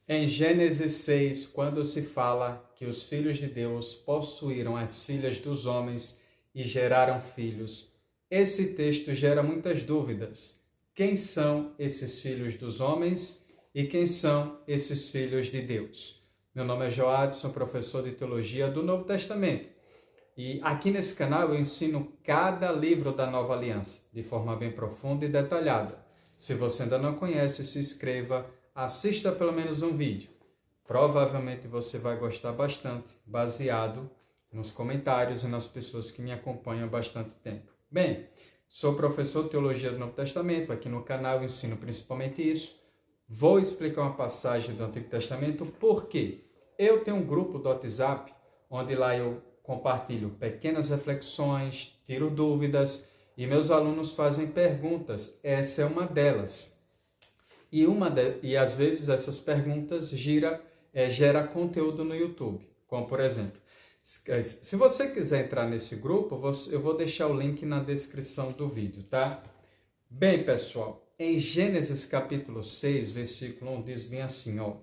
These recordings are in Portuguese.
Em Gênesis 6, quando se fala que os filhos de Deus possuíram as filhas dos homens e geraram filhos, esse texto gera muitas dúvidas. Quem são esses filhos dos homens e quem são esses filhos de Deus? Meu nome é Joadson, professor de Teologia do Novo Testamento. E aqui nesse canal eu ensino cada livro da Nova Aliança, de forma bem profunda e detalhada. Se você ainda não conhece, se inscreva, assista pelo menos um vídeo. Provavelmente você vai gostar bastante, baseado nos comentários e nas pessoas que me acompanham há bastante tempo. Bem, sou professor de Teologia do Novo Testamento, aqui no canal eu ensino principalmente isso. Vou explicar uma passagem do Antigo Testamento, porque eu tenho um grupo do WhatsApp, onde lá eu compartilho pequenas reflexões, tiro dúvidas e meus alunos fazem perguntas. Essa é uma delas. E às vezes essas perguntas gera conteúdo no YouTube, como por exemplo, se você quiser entrar nesse grupo, eu vou deixar o link na descrição do vídeo, tá? Bem, pessoal, em Gênesis capítulo 6, versículo 1, diz bem assim, ó.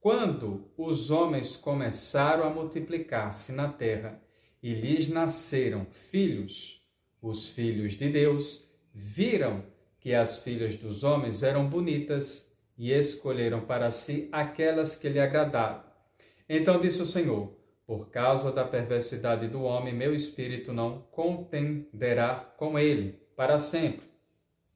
Quando os homens começaram a multiplicar-se na terra e lhes nasceram filhos, os filhos de Deus viram que as filhas dos homens eram bonitas e escolheram para si aquelas que lhe agradaram. Então disse o Senhor, por causa da perversidade do homem, meu espírito não contenderá com ele para sempre.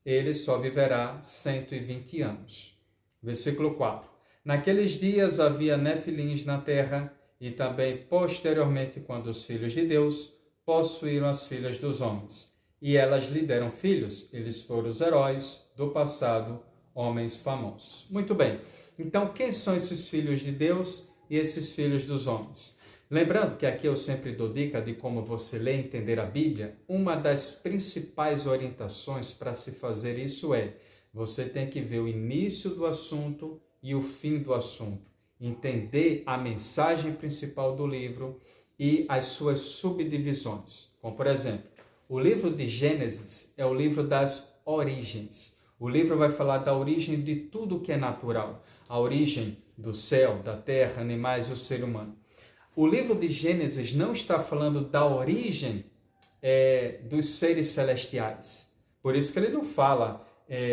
Ele só viverá 120 anos. Versículo 4. Naqueles dias havia nefilins na terra, e também posteriormente, quando os filhos de Deus possuíram as filhas dos homens. E elas lhe deram filhos, eles foram os heróis do passado, homens famosos. Muito bem, então quem são esses filhos de Deus e esses filhos dos homens? Lembrando que aqui eu sempre dou dica de como você ler e entender a Bíblia. Uma das principais orientações para se fazer isso é, você tem que ver o início do assunto e o fim do assunto, entender a mensagem principal do livro e as suas subdivisões. Como, por exemplo, o livro de Gênesis é o livro das origens. O livro vai falar da origem de tudo que é natural, a origem do céu, da terra, animais e o ser humano. O livro de Gênesis não está falando da origem dos seres celestiais. Por isso que ele não fala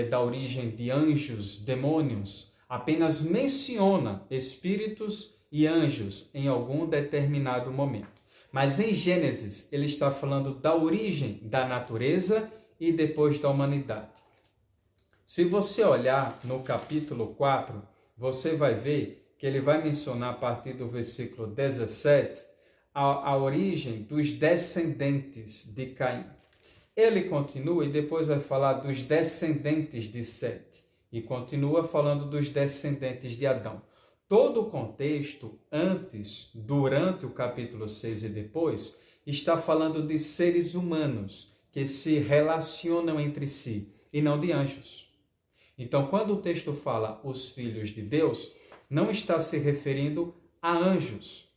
da origem de anjos, demônios, apenas menciona espíritos e anjos em algum determinado momento. Mas em Gênesis, ele está falando da origem da natureza e depois da humanidade. Se você olhar no capítulo 4, você vai ver que ele vai mencionar a partir do versículo 17 a origem dos descendentes de Caim. Ele continua e depois vai falar dos descendentes de Sete. E continua falando dos descendentes de Adão. Todo o contexto, antes, durante o capítulo 6 e depois, está falando de seres humanos que se relacionam entre si e não de anjos. Então, quando o texto fala os filhos de Deus, não está se referindo a anjos.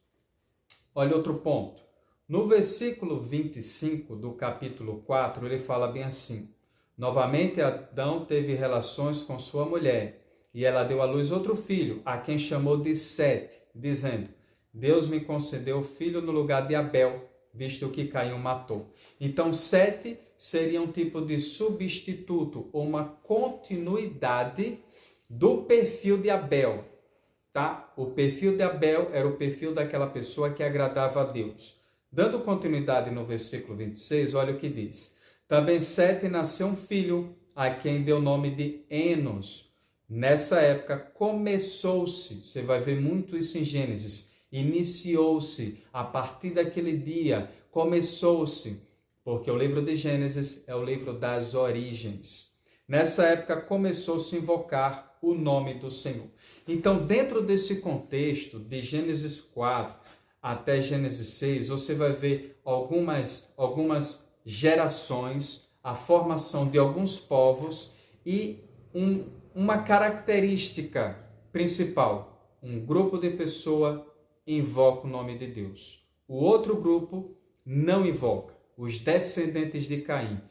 Olha outro ponto. No versículo 25 do capítulo 4, ele fala bem assim. Novamente, Adão teve relações com sua mulher, e ela deu à luz outro filho, a quem chamou de Sete, dizendo, Deus me concedeu filho no lugar de Abel, visto que Caim matou. Então, Sete seria um tipo de substituto, ou uma continuidade do perfil de Abel. Tá? O perfil de Abel era o perfil daquela pessoa que agradava a Deus. Dando continuidade no versículo 26, olha o que diz. Também Sete nasceu um filho, a quem deu o nome de Enos. Nessa época começou-se, você vai ver muito isso em Gênesis, iniciou-se, a partir daquele dia, começou-se, porque o livro de Gênesis é o livro das origens. Nessa época começou-se a invocar o nome do Senhor. Então, dentro desse contexto, de Gênesis 4 até Gênesis 6, você vai ver algumas gerações, a formação de alguns povos e uma característica principal. Um grupo de pessoas invoca o nome de Deus. O outro grupo não invoca. Os descendentes de Caim.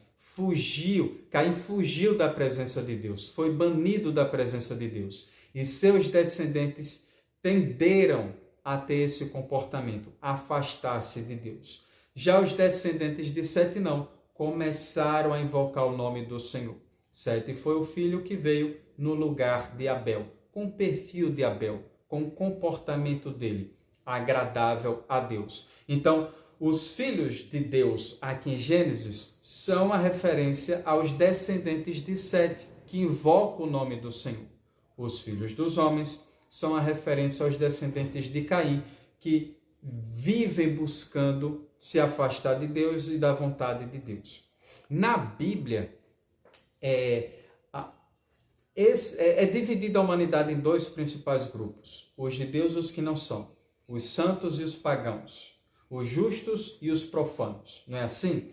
Caim fugiu da presença de Deus, foi banido da presença de Deus. e seus descendentes tenderam a ter esse comportamento, afastar-se de Deus. Já os descendentes de Sete não, começaram a invocar o nome do Senhor. Sete foi o filho que veio no lugar de Abel, com o perfil de Abel, com o comportamento dele, agradável a Deus. Então, os filhos de Deus, aqui em Gênesis, são a referência aos descendentes de Sete, que invocam o nome do Senhor. Os filhos dos homens são a referência aos descendentes de Caim, que vivem buscando se afastar de Deus e da vontade de Deus. Na Bíblia, é dividida a humanidade em dois principais grupos: os de Deus e os que não são, os santos e os pagãos, os justos e os profanos, não é assim?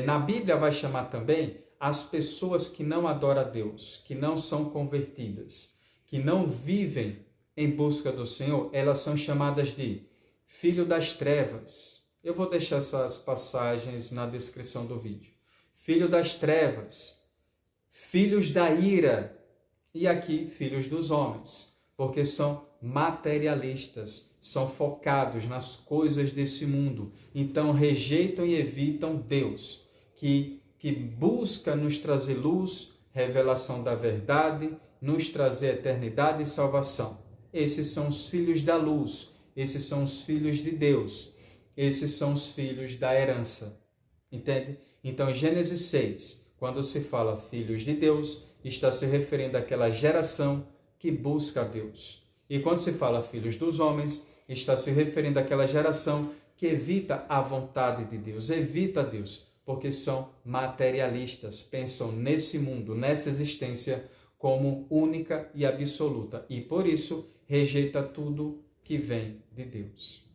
Na Bíblia vai chamar também as pessoas que não adoram a Deus, que não são convertidas, que não vivem em busca do Senhor, elas são chamadas de filho das trevas. Eu vou deixar essas passagens na descrição do vídeo. Filho das trevas, filhos da ira, e aqui filhos dos homens, porque são materialistas, são focados nas coisas desse mundo, então rejeitam e evitam Deus, que busca nos trazer luz, revelação da verdade, nos trazer eternidade e salvação. Esses são os filhos da luz, esses são os filhos de Deus, esses são os filhos da herança, entende? Então, em Gênesis 6, quando se fala filhos de Deus, está se referindo àquela geração que busca a Deus. E quando se fala filhos dos homens, está se referindo àquela geração que evita a vontade de Deus, evita Deus, porque são materialistas, pensam nesse mundo, nessa existência como única e absoluta, e por isso rejeita tudo que vem de Deus.